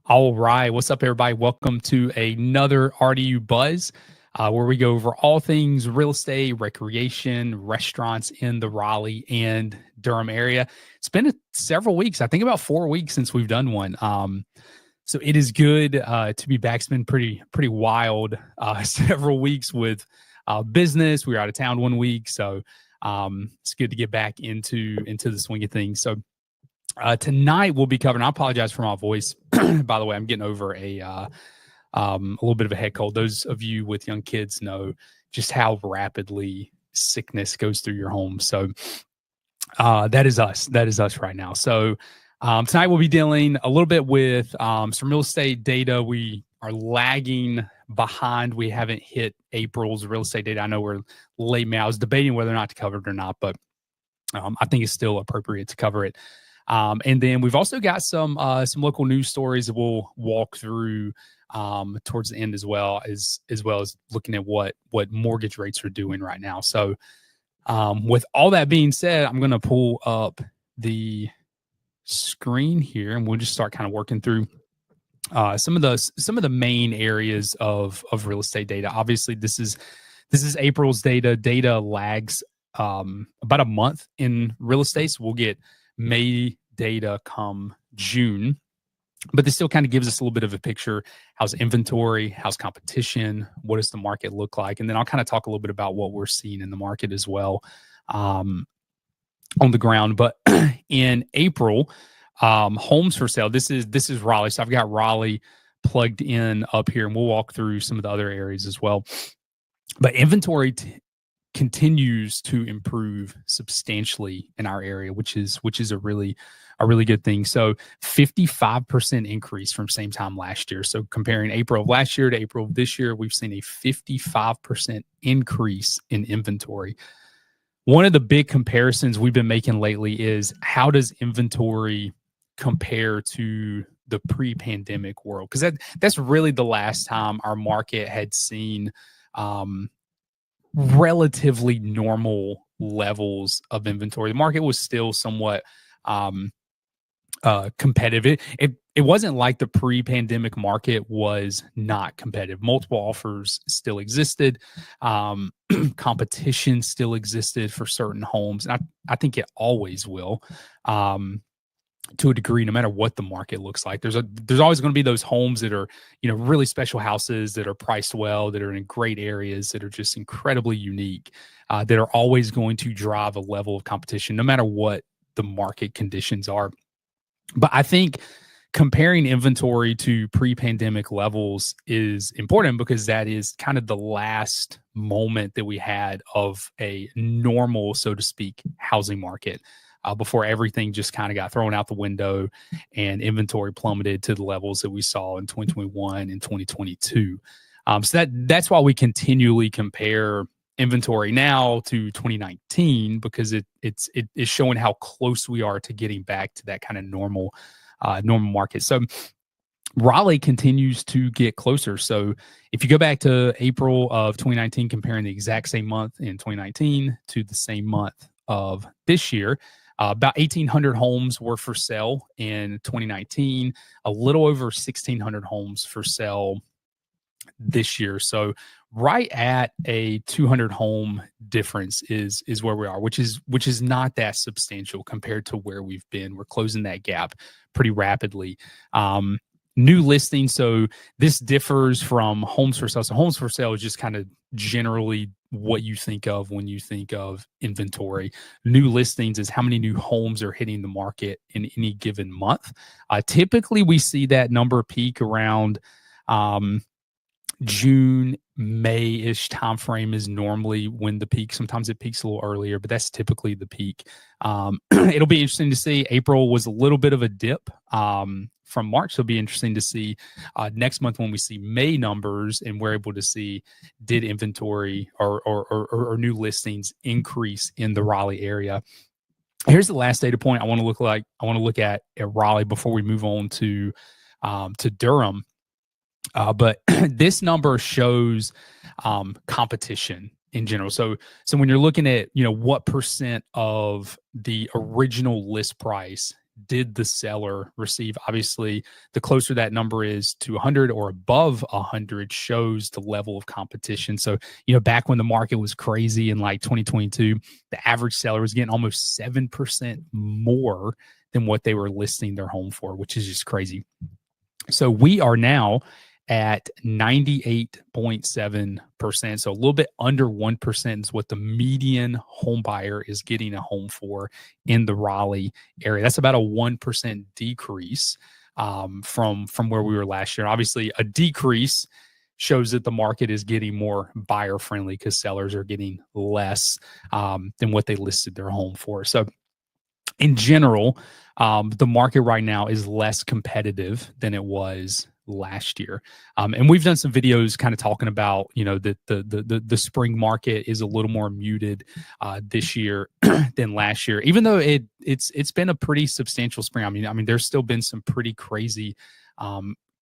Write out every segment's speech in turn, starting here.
All right. What's up, everybody? Welcome to another RDU Buzz, where we go over all things real estate, recreation, restaurants in the Raleigh and Durham area. It's been several weeks, I think about 4 weeks since we've done one. So it is good to be back. It's been pretty wild several weeks with business. We were out of town 1 week. So it's good to get back into the swing of things. So tonight we'll be covering, I apologize for my voice. By the way, I'm getting over a little bit of a head cold. Those of you with young kids know just how rapidly sickness goes through your home. So that is us. That is us right now. So tonight we'll be dealing a little bit with some real estate data. We are lagging behind. We haven't hit April's real estate data. I know we're late. I was debating whether or not to cover it or not, but I think it's still appropriate to cover it. And then we've also got some local news stories that we'll walk through towards the end as well as looking at what mortgage rates are doing right now. So with all that being said, I'm going to pull up the screen here and we'll just start kind of working through some of the main areas of real estate data. Obviously, this is April's data. Data lags about a month in real estate. So we'll get May data come June, but this still kind of gives us a little bit of a picture. How's inventory? How's competition? What does the market look like? And then I'll kind of talk a little bit about what we're seeing in the market as well on the ground. But in April, homes for sale. This is Raleigh. So I've got Raleigh plugged in up here, and we'll walk through some of the other areas as well. But inventory continues to improve substantially in our area, which is a really good thing. So 55% increase from same time last year. So comparing April of last year to April of this year, we've seen a 55% increase in inventory. One of the big comparisons we've been making lately is how does inventory compare to the pre-pandemic world? Because that's really the last time our market had seen relatively normal levels of inventory. The market was still somewhat competitive. It wasn't like the pre-pandemic market was not competitive. Multiple offers still existed. Competition still existed for certain homes. And I think it always will. To a degree, no matter what the market looks like, there's always going to be those homes that are, really special houses that are priced well, that are in great areas, that are just incredibly unique, that are always going to drive a level of competition, no matter what the market conditions are. But I think comparing inventory to pre-pandemic levels is important because that is kind of the last moment that we had of a normal, so to speak, housing market. Before everything just kind of got thrown out the window and inventory plummeted to the levels that we saw in 2021 and 2022. So that's why we continually compare inventory now to 2019, because it is showing how close we are to getting back to that kind of normal market. So Raleigh continues to get closer. So if you go back to April of 2019, comparing the exact same month in 2019 to the same month of this year, about 1,800 homes were for sale in 2019, a little over 1,600 homes for sale this year. So right at a 200 home difference is where we are, which is not that substantial compared to where we've been. We're closing that gap pretty rapidly. New listings. So this differs from homes for sale. So homes for sale is just kind of generally what you think of when you think of inventory. New listings is how many new homes are hitting the market in any given month. Typically, we see that number peak around June, May-ish timeframe is normally when the peak. Sometimes it peaks a little earlier, but that's typically the peak. It'll be interesting to see. April was a little bit of a dip from March. It'll be interesting to see next month when we see May numbers and we're able to see did inventory or new listings increase in the Raleigh area. Here's the last data point I want to look at Raleigh before we move on to Durham. But this number shows competition in general. So when you're looking at, what percent of the original list price did the seller receive? Obviously, the closer that number is to 100 or above 100 shows the level of competition. So, back when the market was crazy in like 2022, the average seller was getting almost 7% more than what they were listing their home for, which is just crazy. So we are now at 98.7%. So a little bit under 1% is what the median home buyer is getting a home for in the Raleigh area. That's about a 1% decrease from where we were last year. Obviously, a decrease shows that the market is getting more buyer friendly because sellers are getting less than what they listed their home for. So in general, the market right now is less competitive than it was last year. And we've done some videos kind of talking about, that the spring market is a little more muted this year than last year, even though it's been a pretty substantial spring. I mean, there's still been some pretty crazy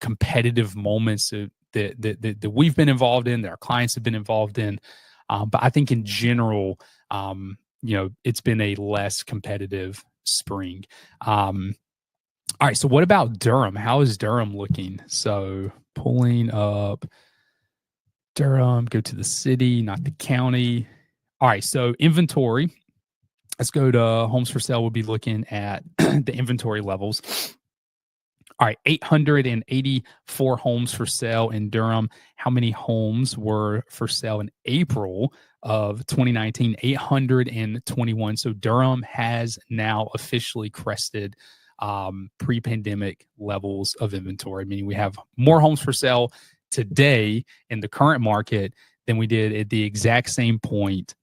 competitive moments that we've been involved in, that our clients have been involved in. But I think in general, it's been a less competitive spring. All right. So what about Durham? How is Durham looking? So pulling up Durham, go to the city, not the county. All right. So inventory. Let's go to homes for sale. We'll be looking at the inventory levels. All right, 884 homes for sale in Durham. How many homes were for sale in April of 2019? 821. So Durham has now officially crested pre-pandemic levels of inventory, meaning we have more homes for sale today in the current market than we did at the exact same point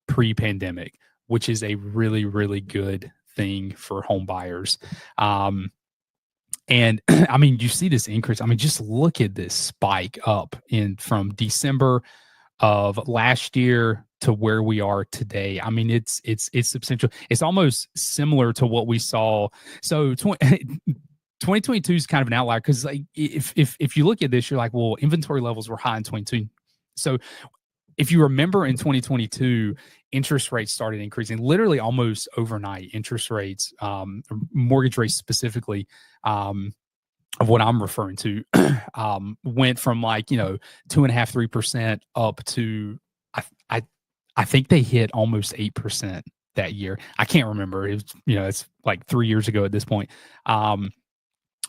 pre-pandemic, which is a really, really good thing for home buyers. And I mean, you see this increase. I mean, just look at this spike up from December of last year to where we are today. I mean, it's substantial. It's almost similar to what we saw. So 2022 is kind of an outlier because like if you look at this, you're like, well, inventory levels were high in 22. So if you remember in 2022, interest rates started increasing literally almost overnight. Interest rates, mortgage rates specifically, of what I'm referring to, went from like 2.5%, 3% up to I think they hit almost 8% that year. I can't remember. It was, it's like 3 years ago at this point.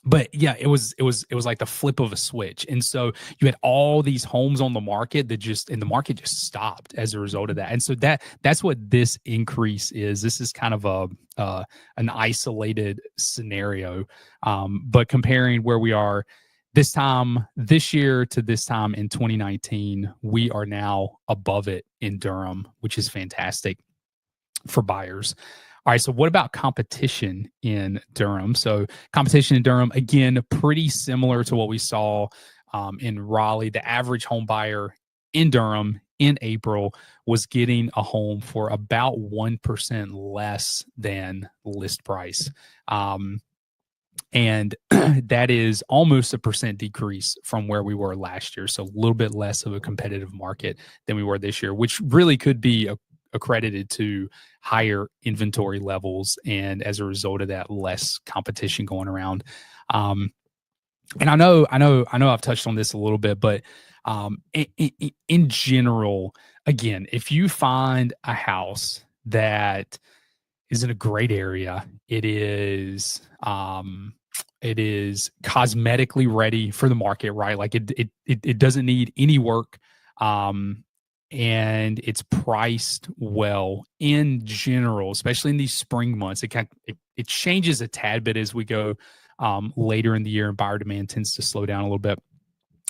But yeah, it was like the flip of a switch. And so you had all these homes on the market and the market just stopped as a result of that. And so that's what this increase is. This is kind of an isolated scenario. But comparing where we are this year to this time in 2019, we are now above it in Durham, which is fantastic for buyers. All right, so what about competition in Durham? So competition in Durham, again, pretty similar to what we saw in Raleigh. The average home buyer in Durham in April was getting a home for about 1% less than list price. And that is almost a percent decrease from where we were last year. So a little bit less of a competitive market than we were this year, which really could be accredited to higher inventory levels, and as a result of that, less competition going around. And I know I've touched on this a little bit, but in general, again, if you find a house that is in a great area, it is cosmetically ready for the market, right? Like it doesn't need any work. And it's priced well in general, especially in these spring months. It changes a tad bit as we go later in the year, and buyer demand tends to slow down a little bit.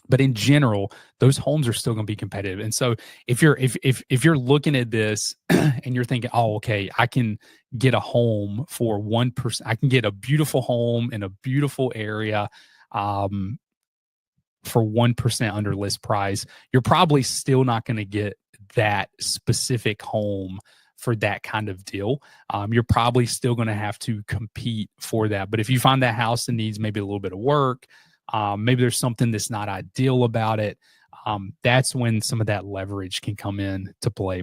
But in general, those homes are still going to be competitive. And so if you're looking at this and you're thinking, oh, okay, I can get a home for 1%, I can get a beautiful home in a beautiful area for 1% under list price, you're probably still not going to get that specific home for that kind of deal. You're probably still going to have to compete for that. But if you find that house that needs maybe a little bit of work, maybe there's something that's not ideal about it, that's when some of that leverage can come in to play.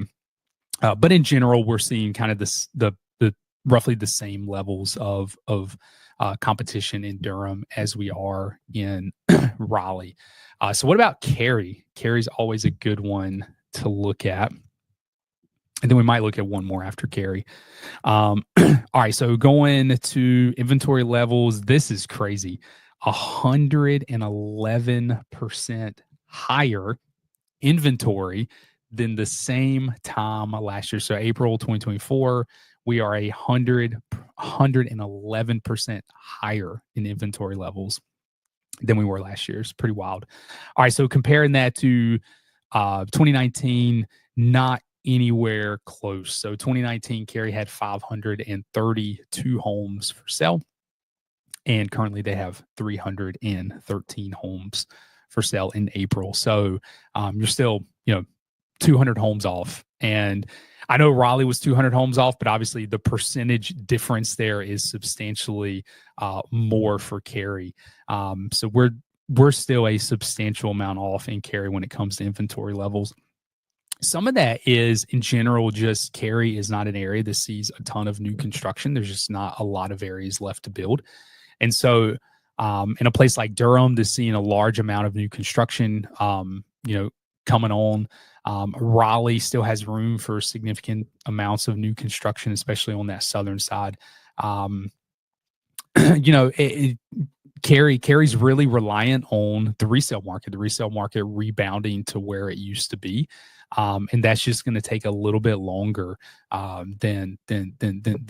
But in general, we're seeing kind of the roughly the same levels of competition in Durham as we are in Raleigh. So what about Cary? Cary's always a good one to look at. And then we might look at one more after Cary. All right, so going to inventory levels, this is crazy. 111% higher inventory than the same time last year. So April 2024, we are 111% higher in inventory levels than we were last year. It's pretty wild. All right, so comparing that to 2019, not anywhere close. So 2019, Cary had 532 homes for sale, and currently they have 313 homes for sale in April. So you're still, 200 homes off. And I know Raleigh was 200 homes off, but obviously the percentage difference there is substantially more for Cary. So we're still a substantial amount off in Cary when it comes to inventory levels. Some of that is, in general, just Cary is not an area that sees a ton of new construction. There's just not a lot of areas left to build. And so in a place like Durham, to seeing a large amount of new construction, coming on. Raleigh still has room for significant amounts of new construction, especially on that southern side. Cary's really reliant on the resale market rebounding to where it used to be. And that's just going to take a little bit longer than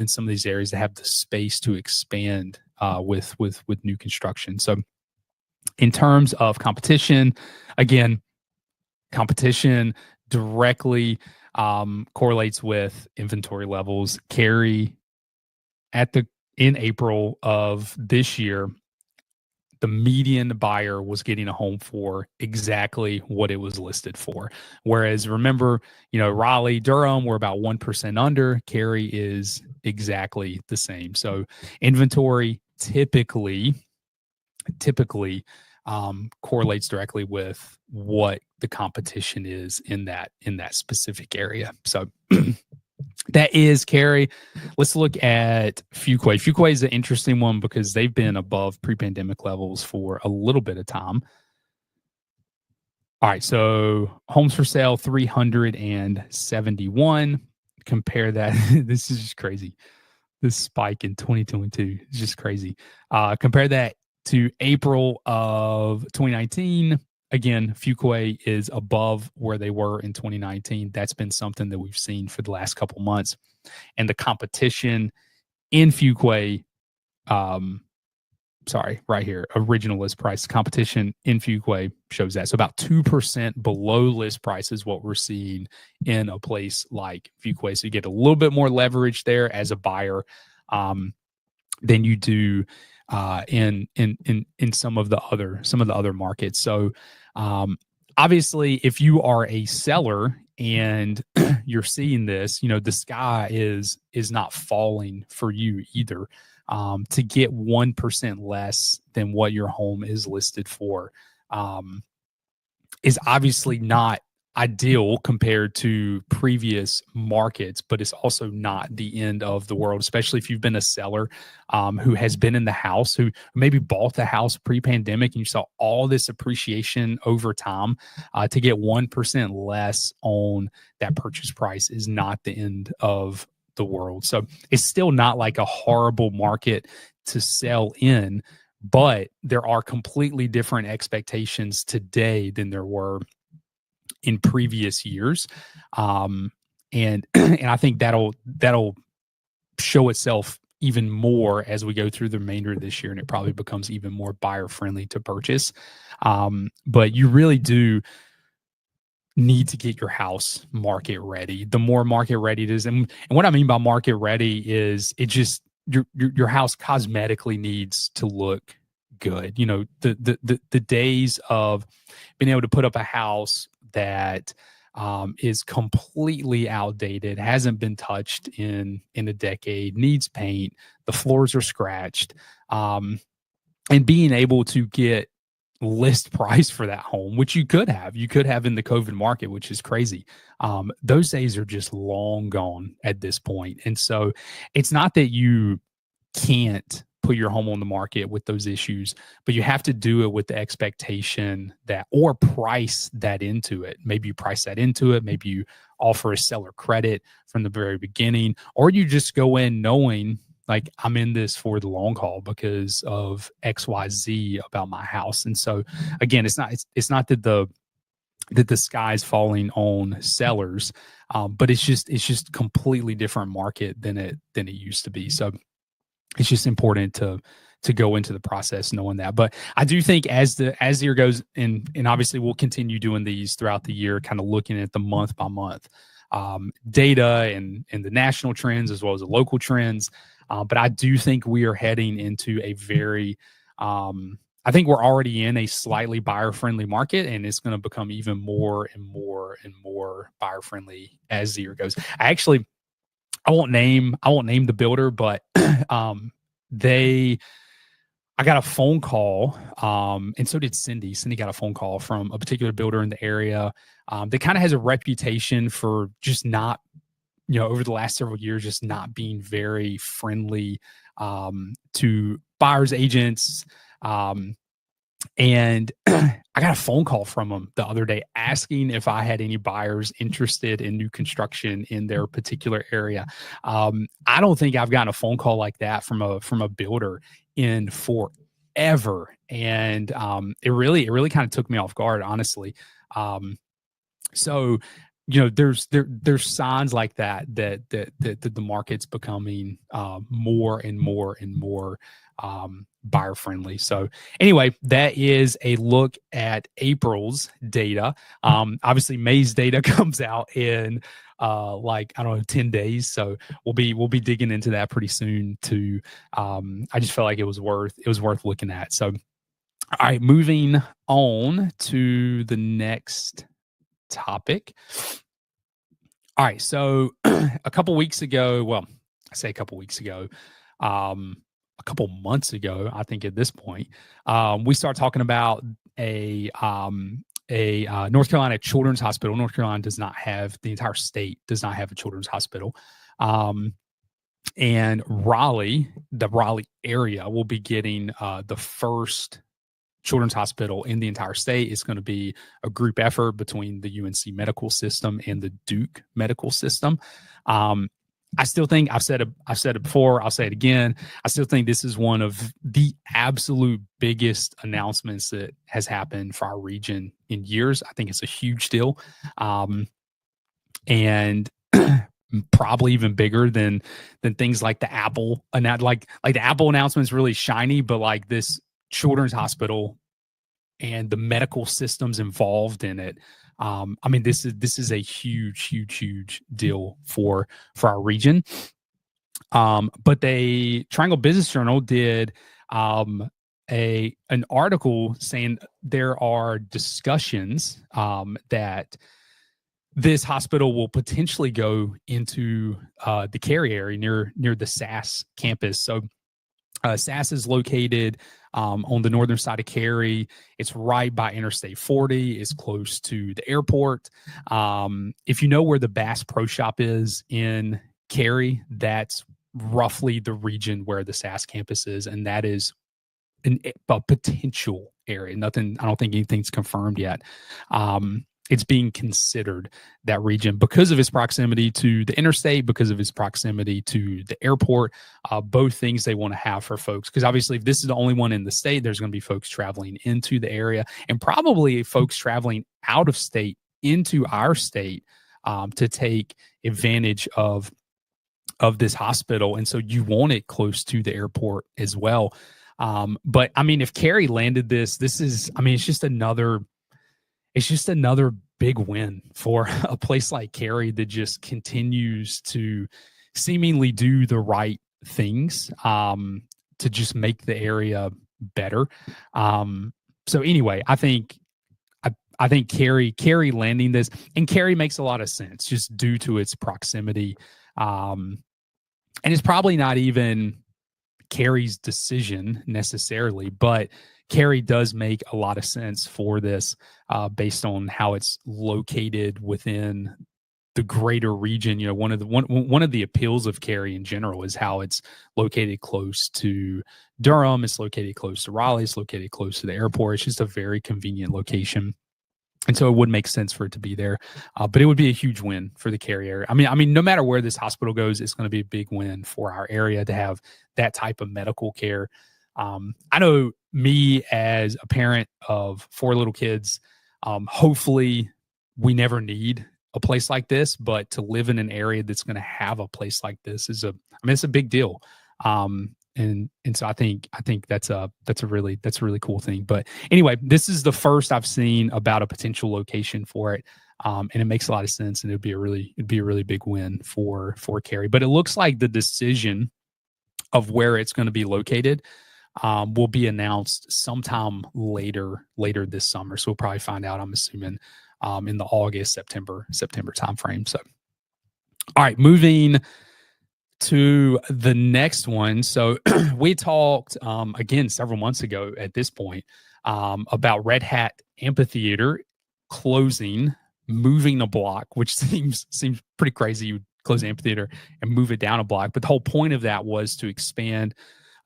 some of these areas that have the space to expand with new construction. So in terms of competition, again, competition directly correlates with inventory levels. Cary in April of this year, the median buyer was getting a home for exactly what it was listed for. Whereas remember, Raleigh, Durham, we're about 1% under. Cary is exactly the same. So inventory typically correlates directly with what the competition is in that specific area. So that is Cary. Let's look at Fuquay. Fuquay is an interesting one because they've been above pre-pandemic levels for a little bit of time. All right, so homes for sale 371. Compare that. This is just crazy. This spike in 2022 is just crazy. Compare that to April of 2019. Again, Fuquay is above where they were in 2019. That's been something that we've seen for the last couple months. And the competition in Fuquay, right here, original list price. Competition in Fuquay shows that. So about 2% below list price is what we're seeing in a place like Fuquay. So you get a little bit more leverage there as a buyer than you do in some of the other markets. So obviously, if you are a seller and you're seeing this, the sky is not falling for you either. To get 1% less than what your home is listed for is obviously not ideal compared to previous markets, but it's also not the end of the world, especially if you've been a seller who has been in the house, who maybe bought the house pre-pandemic and you saw all this appreciation over time. To get 1% less on that purchase price is not the end of the world. So it's still not like a horrible market to sell in, but there are completely different expectations today than there were in previous years. And I think that'll show itself even more as we go through the remainder of this year, and it probably becomes even more buyer friendly to purchase. But you really do need to get your house market ready. The more market ready it is, and what I mean by market ready is it just your house cosmetically needs to look good. The days of being able to put up a house that is completely outdated, hasn't been touched in a decade, needs paint, the floors are scratched, and being able to get list price for that home, which you could have. You could have in the COVID market, which is crazy. Those days are just long gone at this point. And so it's not that you can't put your home on the market with those issues, but you have to do it with the expectation that, or price that into it. Maybe you price that into it. Maybe you offer a seller credit from the very beginning, or you just go in knowing like I'm in this for the long haul because of XYZ about my house. And so again, it's not that the sky's falling on sellers, but it's just completely different market than it used to be. So it's just important to go into the process knowing that. But I do think as the year goes, and obviously we'll continue doing these throughout the year, kind of looking at the month by month data and the national trends as well as the local trends. But I do think we are heading into a very I think we're already in a slightly buyer-friendly market, and it's going to become even more and more and more buyer-friendly as the year goes. I won't name the builder, but I got a phone call, and so did Cindy. Cindy got a phone call from a particular builder in the area that kind of has a reputation for just not, over the last several years, just not being very friendly to buyers, agents. And I got a phone call from them the other day asking if I had any buyers interested in new construction in their particular area. I don't think I've gotten a phone call like that from a builder in forever. And it really kind of took me off guard, honestly. So, there's signs like that the market's becoming more and more and more buyer friendly. So anyway, that is a look at April's data. Obviously May's data comes out in 10 days. So we'll be digging into that pretty soon too. I just felt like it was worth looking at. So, all right, moving on to the next topic. All right. So a couple weeks ago, well, I say a couple weeks ago, a couple months ago, I think at this point, we start talking about a North Carolina Children's Hospital. North Carolina does not have, the entire state does not have a children's hospital. And the Raleigh area will be getting the first children's hospital in the entire state. It's going to be a group effort between the UNC medical system and the Duke medical system. I still think I've said it before. I'll say it again. I still think this is one of the absolute biggest announcements that has happened for our region in years. I think it's a huge deal. And probably even bigger than things like the Apple, like the Apple announcement is really shiny, but like this children's hospital and the medical systems involved in it. I mean, this is a huge deal for our region. But Triangle Business Journal did an article saying there are discussions that this hospital will potentially go into the Cary area near the SAS campus. So SAS is located on the northern side of Cary. It's right by Interstate 40. It's close to the airport. If you know where the Bass Pro Shop is in Cary, that's roughly the region where the SAS campus is, and that is a potential area. I don't think anything's confirmed yet. It's being considered, that region, because of its proximity to the interstate, because of its proximity to the airport, both things they want to have for folks. Because obviously, if this is the only one in the state, there's going to be folks traveling into the area and probably folks traveling out of state into our state to take advantage of this hospital. And so you want it close to the airport as well. But I mean, if Cary landed this is, I mean, it's just another big win for a place like Cary that just continues to seemingly do the right things to just make the area better. So anyway, I think Cary landing this, and Cary makes a lot of sense just due to its proximity. And it's probably not even Cary's decision necessarily, but Cary does make a lot of sense for this based on how it's located within the greater region. You know, one of the appeals of Cary in general is how it's located close to Durham. It's located close to Raleigh. It's located close to the airport. It's just a very convenient location. And so it would make sense for it to be there, but it would be a huge win for the Cary area. I mean, no matter where this hospital goes, it's going to be a big win for our area to have that type of medical care. I know me as a parent of 4 little kids, hopefully we never need a place like this, but to live in an area that's going to have a place like this it's a big deal. And so I think that's a really cool thing. But anyway, this is the first I've seen about a potential location for it. And it makes a lot of sense, and it'd be a really big win for Cary. But it looks like the decision of where it's going to be located will be announced sometime later this summer. So we'll probably find out, I'm assuming, in the August, September timeframe. So, all right, moving to the next one. So we talked again several months ago at this point about Red Hat Amphitheater closing, moving a block, which seems pretty crazy. You would close the amphitheater and move it down a block, but the whole point of that was to expand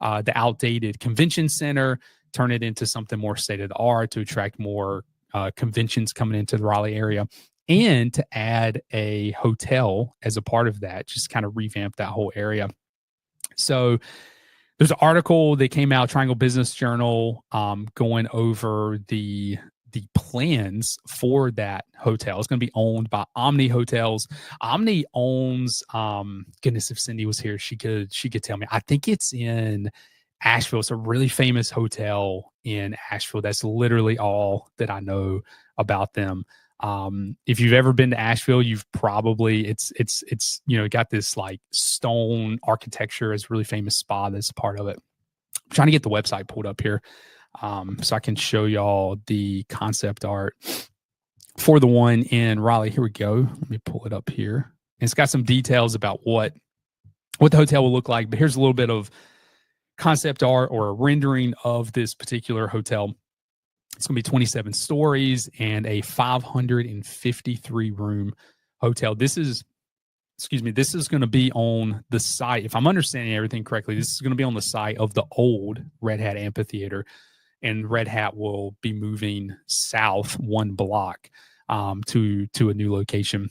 the outdated convention center, turn it into something more state of the art to attract more conventions coming into the Raleigh area, and to add a hotel as a part of that, just kind of revamp that whole area. So there's an article that came out, Triangle Business Journal, going over the plans for that hotel. It's going to be owned by Omni Hotels. Omni owns, goodness, if Cindy was here, she could tell me. I think it's in Asheville. It's a really famous hotel in Asheville. That's literally all that I know about them. If you've ever been to Asheville, you've probably, it's got this like stone architecture. It's a really famous spa that's a part of it. I'm trying to get the website pulled up here so I can show y'all the concept art for the one in Raleigh. Here we go. Let me pull it up here. And it's got some details about what the hotel will look like, but here's a little bit of concept art or a rendering of this particular hotel. It's going to be 27 stories and a 553 room hotel. This is going to be on the site. If I'm understanding everything correctly, this is going to be on the site of the old Red Hat Amphitheater, and Red Hat will be moving south 1 block to a new location.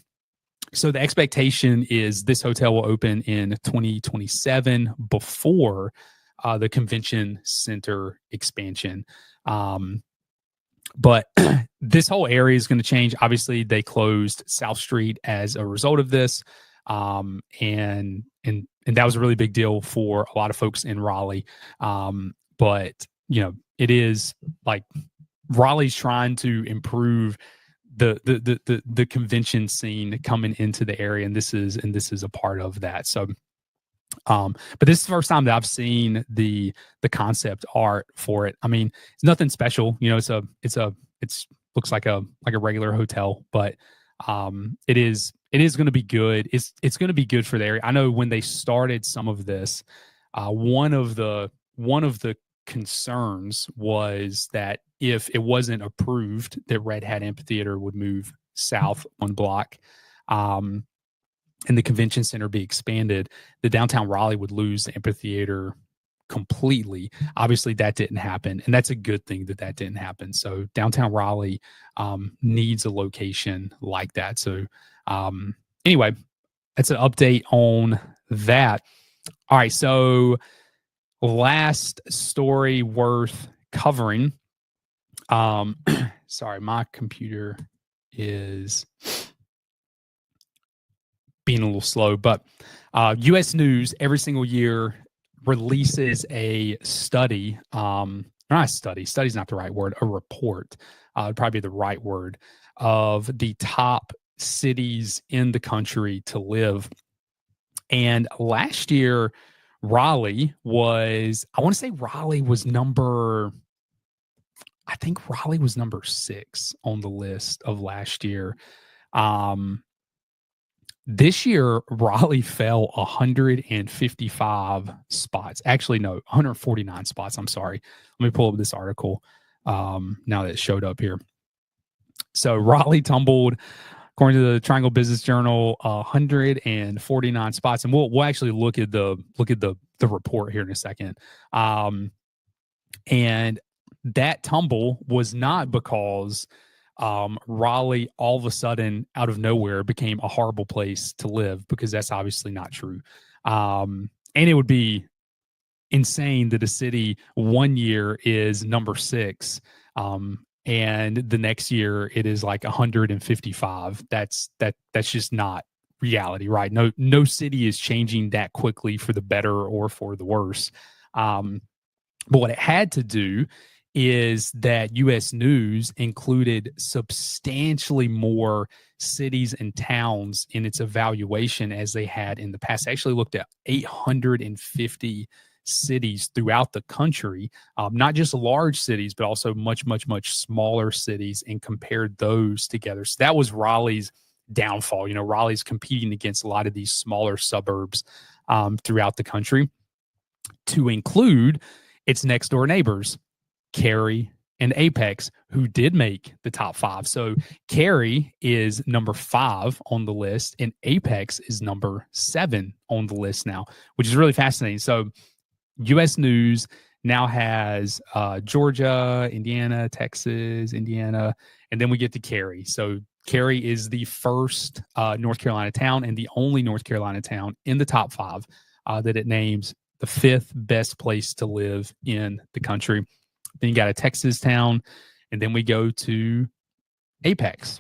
So the expectation is this hotel will open in 2027 before the convention center expansion. But this whole area is going to change. Obviously, they closed South Street as a result of this. And that was a really big deal for a lot of folks in Raleigh. But, it is like Raleigh's trying to improve the convention scene coming into the area. And this is a part of that. So, but this is the first time that I've seen the concept art for it. I mean, it's nothing special, it's looks like a regular hotel, but it is going to be good. It's going to be good for the area. I know when they started some of this, one of the concerns was that if it wasn't approved, that Red Hat Amphitheater would move south 1 block. And the convention center be expanded, the downtown Raleigh would lose the amphitheater completely. Obviously, that didn't happen, and that's a good thing that didn't happen. So downtown Raleigh needs a location like that. So anyway, that's an update on that. All right, so last story worth covering. Sorry, my computer is being a little slow, but U.S. News every single year releases a study, not a study, study's not the right word, a report, would probably be the right word, of the top cities in the country to live. And last year, Raleigh was number 6 on the list of last year. This year, Raleigh fell 155 spots. Actually, no, 149 spots. I'm sorry. Let me pull up this article now that it showed up here. So Raleigh tumbled, according to the Triangle Business Journal, 149 spots, and we'll actually look at the report here in a second. And that tumble was not because Raleigh all of a sudden out of nowhere became a horrible place to live, because that's obviously not true. And it would be insane that a city one year is number 6, and the next year it is like 155. That's just not reality, right? No city is changing that quickly for the better or for the worse. But what it had to do is that U.S. News included substantially more cities and towns in its evaluation as they had in the past. They actually looked at 850 cities throughout the country, not just large cities, but also much, much, much smaller cities, and compared those together. So that was Raleigh's downfall. Raleigh's competing against a lot of these smaller suburbs throughout the country, to include its next door neighbors, Cary and Apex, who did make the top 5. So Cary is number 5 on the list, and Apex is number 7 on the list now, which is really fascinating. So U.S. News now has Georgia, Indiana, Texas, Indiana, and then we get to Cary. So Cary is the first North Carolina town and the only North Carolina town in the top 5 that it names the 5th best place to live in the country. Then you got a Texas town, and then we go to Apex.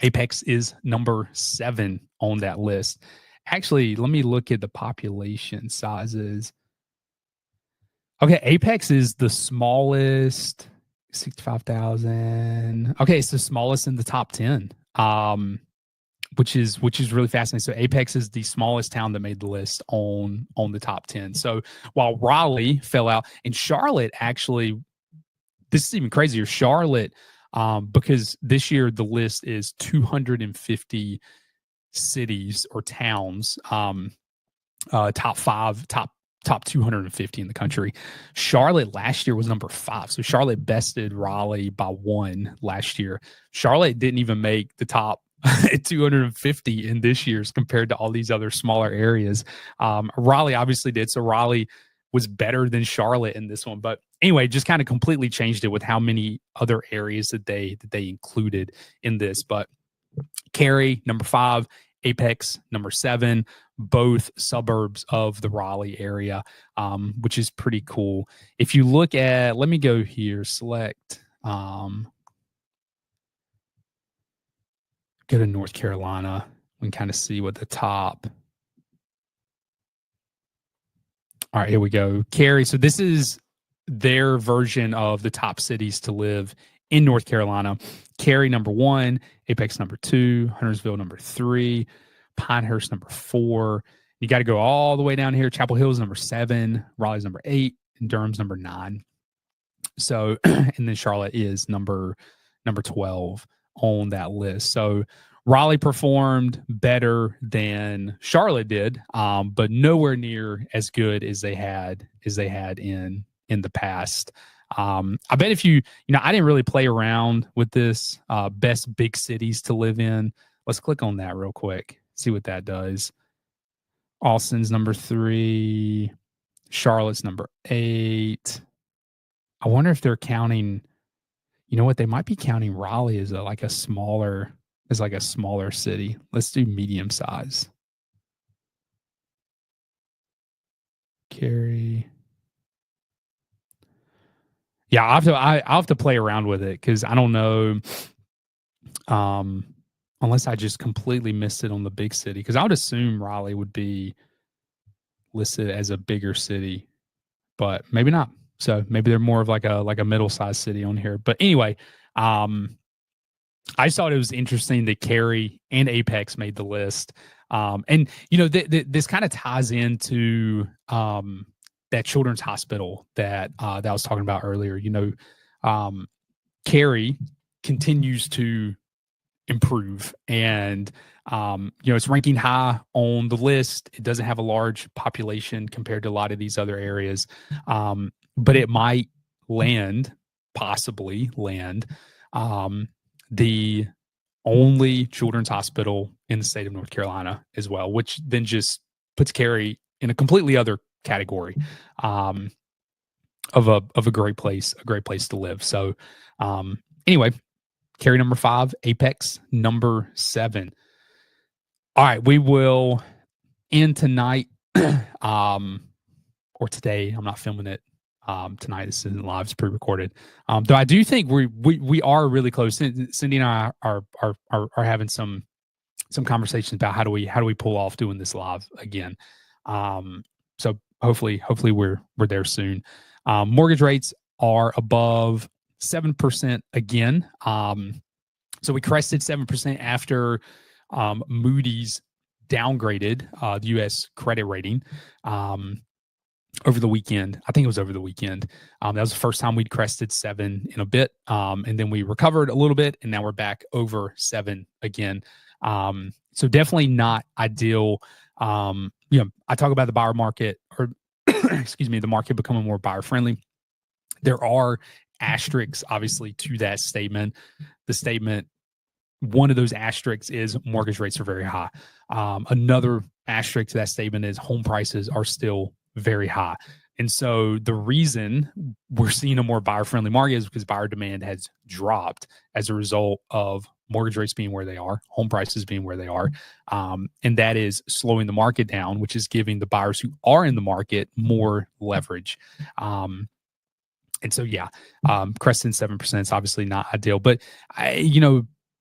Apex is number 7 on that list. Actually, let me look at the population sizes. Okay, Apex is the smallest, 65,000. Okay, it's the smallest in the top 10. Which is really fascinating. So Apex is the smallest town that made the list on the top 10. So while Raleigh fell out, and Charlotte, actually, this is even crazier. Charlotte, because this year the list is 250 cities or towns, top 250 in the country. Charlotte last year was number 5. So Charlotte bested Raleigh by 1 last year. Charlotte didn't even make the top 250 in this year's, compared to all these other smaller areas. Raleigh obviously did. So Raleigh was better than Charlotte in this one. But anyway, just kind of completely changed it with how many other areas that they included in this. But Cary, number 5, Apex, number 7, both suburbs of the Raleigh area, which is pretty cool. If you look at, let me go here, select, go to North Carolina and kind of see what the top. All right, here we go. Cary. So this is their version of the top cities to live in North Carolina. Cary, number 1, Apex, number 2, Huntersville, number 3, Pinehurst, number 4. You got to go all the way down here. Chapel Hill's number 7, Raleigh's number 8, and Durham's number 9. So, and then Charlotte is number 12 on that list. So Raleigh performed better than Charlotte did, but nowhere near as good as they had in the past. I bet if I didn't really play around with this best big cities to live in. Let's click on that real quick. See what that does. Austin's number 3, Charlotte's number 8. I wonder if they're counting. You know what? They might be counting Raleigh as like a smaller city. Let's do medium size. Cary. Yeah, I'll have to play around with it, because I don't know. Unless I just completely missed it on the big city, because I would assume Raleigh would be listed as a bigger city, but maybe not. So maybe they're more of like a middle-sized city on here. But anyway, I just thought it was interesting that Cary and Apex made the list. And this kind of ties into that children's hospital that I was talking about earlier. Cary continues to improve. And, it's ranking high on the list. It doesn't have a large population compared to a lot of these other areas. But it might possibly land, the only children's hospital in the state of North Carolina as well, which then just puts Cary in a completely other category, of a great place to live. So, anyway, Cary number 5, Apex number 7. All right, we will end tonight, or today. I'm not filming it tonight. This isn't live; it's pre-recorded. Though I do think we are really close. Cindy and I are having some conversations about how do we pull off doing this live again. So hopefully we're there soon. Mortgage rates are above 7% again. So we crested 7% after Moody's downgraded the U.S. credit rating over the weekend. I think it was over the weekend. That was the first time we'd crested 7 in a bit. And then we recovered a little bit, and now we're back over 7 again. So definitely not ideal. I talk about the buyer market, or excuse me, the market becoming more buyer friendly. There are asterisks, obviously, to that statement. The statement, one of those asterisks is mortgage rates are very high. Another asterisk to that statement is home prices are still very high. And so the reason we're seeing a more buyer-friendly market is because buyer demand has dropped as a result of mortgage rates being where they are, home prices being where they are. And that is slowing the market down, which is giving the buyers who are in the market more leverage. And so, cresting 7% is obviously not ideal, but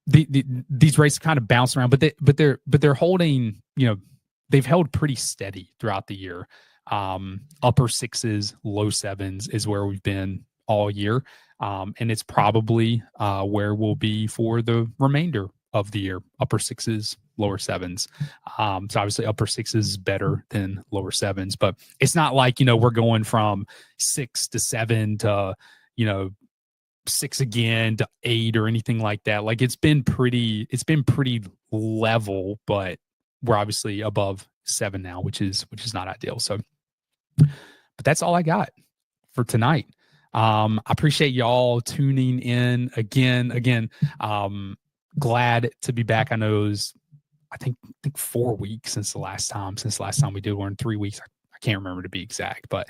these rates kind of bounce around, but they're holding, they've held pretty steady throughout the year. Upper 6s, low 7s is where we've been all year. And it's probably where we'll be for the remainder of the year, upper 6s, lower 7s. So obviously upper 6s is better than lower 7s, but it's not like, we're going from 6 to 7 to, 6 again to 8 or anything like that. Like it's been pretty level, but we're obviously above 7 now, which is not ideal. So, but that's all I got for tonight. I appreciate y'all tuning in again. Glad to be back. I know it was, I think 4 weeks since the last time we did one, 3 weeks. I can't remember to be exact, but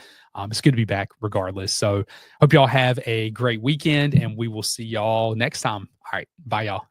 it's good to be back regardless. So hope y'all have a great weekend, and we will see y'all next time. All right. Bye, y'all.